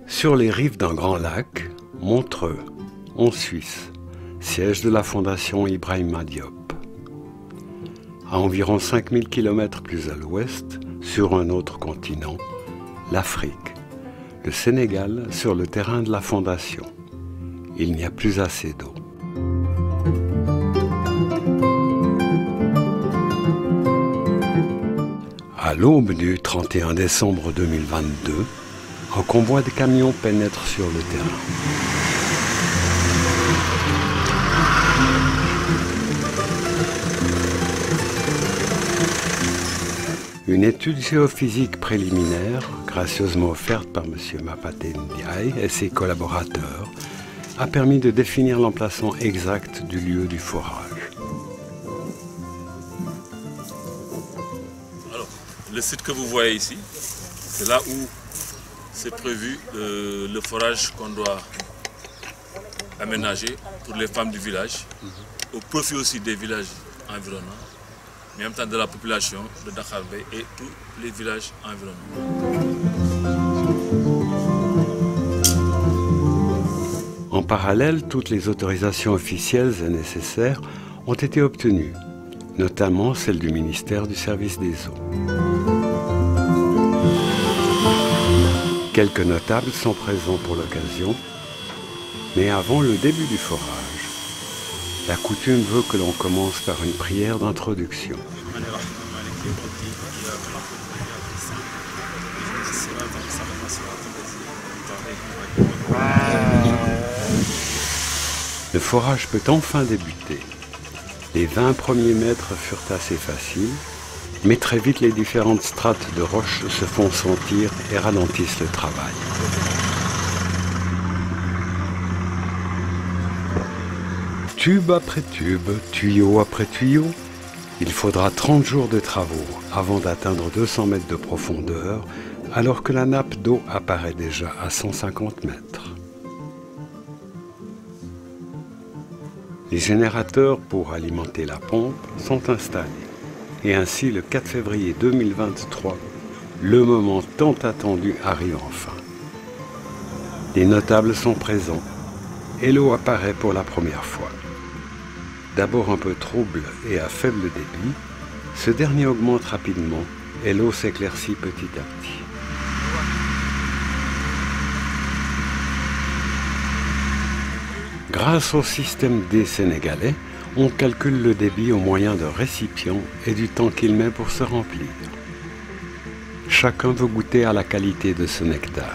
Sur les rives d'un grand lac, Montreux, en Suisse, siège de la Fondation Ibrahima Diop. À environ 5000 km plus à l'ouest, sur un autre continent, l'Afrique, le Sénégal sur le terrain de la Fondation. Il n'y a plus assez d'eau. À l'aube du 31 décembre 2022, un convoi de camions pénètre sur le terrain. Une étude géophysique préliminaire, gracieusement offerte par M. Mapate Ndiaye et ses collaborateurs, a permis de définir l'emplacement exact du lieu du forage. Alors, le site que vous voyez ici, c'est là où c'est prévu le forage qu'on doit aménager pour les femmes du village, au profit aussi des villages environnants, mais en même temps de la population de Dakar Bay et tous les villages environnants. En parallèle, toutes les autorisations officielles et nécessaires ont été obtenues, notamment celle du ministère du Service des Eaux. Quelques notables sont présents pour l'occasion, mais avant le début du forage, la coutume veut que l'on commence par une prière d'introduction. Le forage peut enfin débuter. Les 20 premiers mètres furent assez faciles, mais très vite les différentes strates de roches se font sentir et ralentissent le travail. Tube après tube, tuyau après tuyau, il faudra 30 jours de travaux avant d'atteindre 200 mètres de profondeur, alors que la nappe d'eau apparaît déjà à 150 mètres. Les générateurs pour alimenter la pompe sont installés. Et ainsi, le 4 février 2023, le moment tant attendu arrive enfin. Les notables sont présents et l'eau apparaît pour la première fois. D'abord un peu trouble et à faible débit, ce dernier augmente rapidement et l'eau s'éclaircit petit à petit. Grâce au système D sénégalais, on calcule le débit au moyen d'un récipient et du temps qu'il met pour se remplir. Chacun veut goûter à la qualité de ce nectar.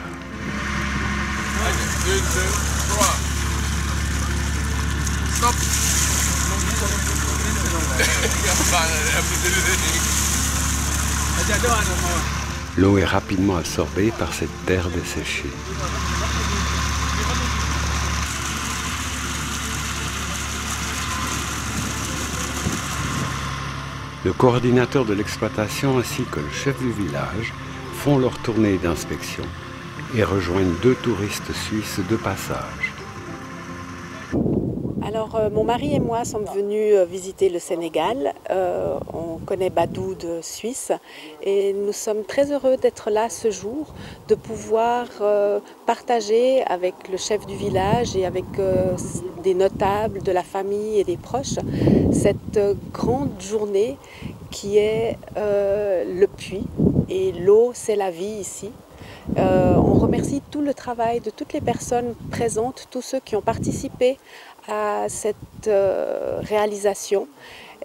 L'eau est rapidement absorbée par cette terre desséchée. Le coordinateur de l'exploitation ainsi que le chef du village font leur tournée d'inspection et rejoignent 2 touristes suisses de passage. Alors, mon mari et moi sommes venus visiter le Sénégal. On connaît Badou de Suisse et nous sommes très heureux d'être là ce jour, de pouvoir partager avec le chef du village et avec des notables de la famille et des proches cette grande journée qui est le puits. Et l'eau, c'est la vie ici. On remercie tout le travail de toutes les personnes présentes, tous ceux qui ont participé à cette réalisation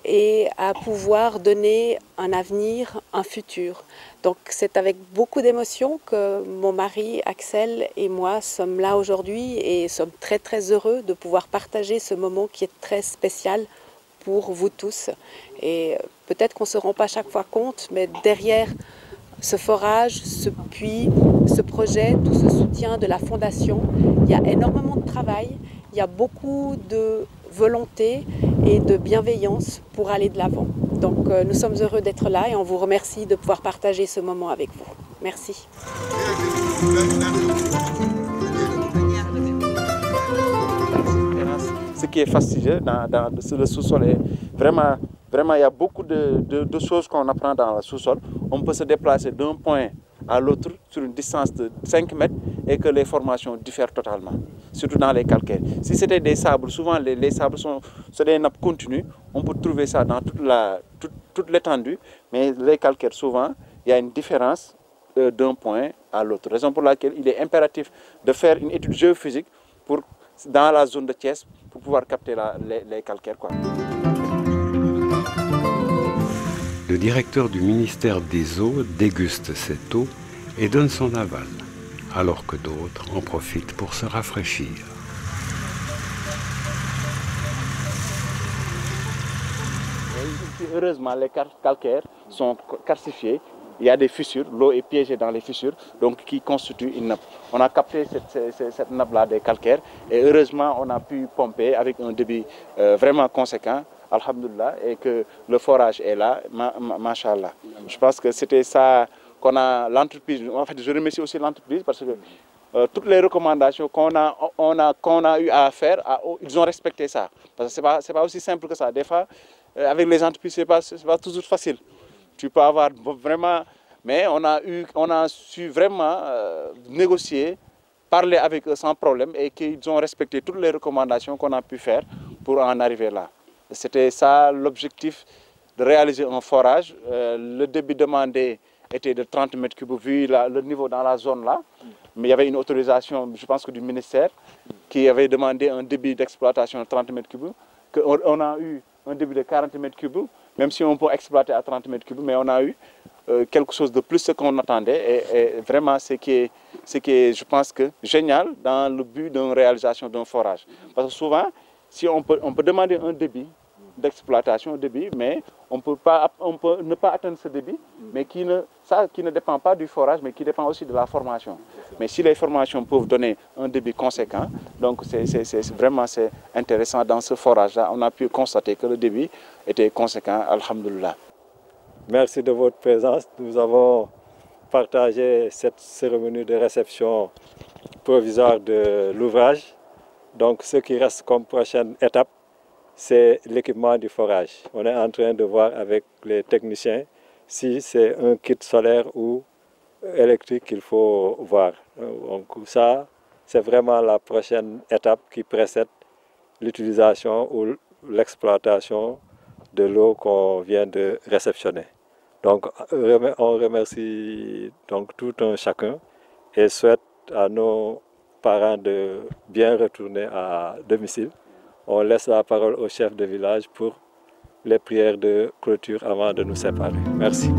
et à pouvoir donner un avenir, un futur. Donc c'est avec beaucoup d'émotion que mon mari Axel et moi sommes là aujourd'hui et sommes très très heureux de pouvoir partager ce moment qui est très spécial pour vous tous. Et peut-être qu'on ne se rend pas chaque fois compte, mais derrière ce forage, ce puits, ce projet, tout ce soutien de la Fondation, il y a énormément de travail, il y a beaucoup de volonté et de bienveillance pour aller de l'avant. Donc nous sommes heureux d'être là et on vous remercie de pouvoir partager ce moment avec vous. Merci. Gracias. ce qui est fastidieux dans le sous-sol. Vraiment, il y a beaucoup de choses qu'on apprend dans le sous-sol. On peut se déplacer d'un point à l'autre sur une distance de 5 mètres et que les formations diffèrent totalement, surtout dans les calcaires. Si c'était des sables, souvent les sables sont des nappes continues, on peut trouver ça dans toute l'étendue, mais les calcaires, souvent, il y a une différence d'un point à l'autre. Raison pour laquelle il est impératif de faire une étude géophysique dans la zone de Thiès pour pouvoir capter les calcaires, quoi. Le directeur du ministère des Eaux déguste cette eau et donne son aval, alors que d'autres en profitent pour se rafraîchir. Heureusement, les calcaires sont calcifiés. Il y a des fissures, l'eau est piégée dans les fissures, donc qui constituent une nappe. On a capté cette nappe-là des calcaires et heureusement, on a pu pomper avec un débit vraiment conséquent. Alhamdoulilah, et que le forage est là, machallah. Je pense que c'était ça qu'on a l'entreprise. En fait, je remercie aussi l'entreprise parce que toutes les recommandations qu'on a eu à faire, ils ont respecté ça. Parce que c'est pas aussi simple que ça. Des fois, avec les entreprises, c'est pas toujours facile. Tu peux avoir vraiment, mais on a su vraiment négocier, parler avec eux sans problème et qu'ils ont respecté toutes les recommandations qu'on a pu faire pour en arriver là. C'était ça l'objectif de réaliser un forage. Le débit demandé était de 30 mètres cubes vu le niveau dans la zone là. Mais il y avait une autorisation, je pense que du ministère, qui avait demandé un débit d'exploitation de 30 mètres cubes. On a eu un débit de 40 mètres cubes, même si on peut exploiter à 30 mètres cubes, mais on a eu quelque chose de plus qu'on attendait. Et vraiment, ce qui est, je pense, génial dans le but d'une réalisation d'un forage. Parce que souvent, si on peut demander un débit d'exploitation, mais on peut ne pas atteindre ce débit, mais qui ne dépend pas du forage, mais qui dépend aussi de la formation. Mais si les formations peuvent donner un débit conséquent, donc c'est vraiment intéressant dans ce forage-là. On a pu constater que le débit était conséquent, alhamdoulilah. Merci de votre présence. Nous avons partagé cette cérémonie de réception provisoire de l'ouvrage. Donc ce qui reste comme prochaine étape, c'est l'équipement du forage. On est en train de voir avec les techniciens si c'est un kit solaire ou électrique qu'il faut voir. Donc ça, c'est vraiment la prochaine étape qui précède l'utilisation ou l'exploitation de l'eau qu'on vient de réceptionner. Donc on remercie donc tout un chacun et souhaite à nos parents de bien retourner à domicile. On laisse la parole au chef de village pour les prières de clôture avant de nous séparer. Merci.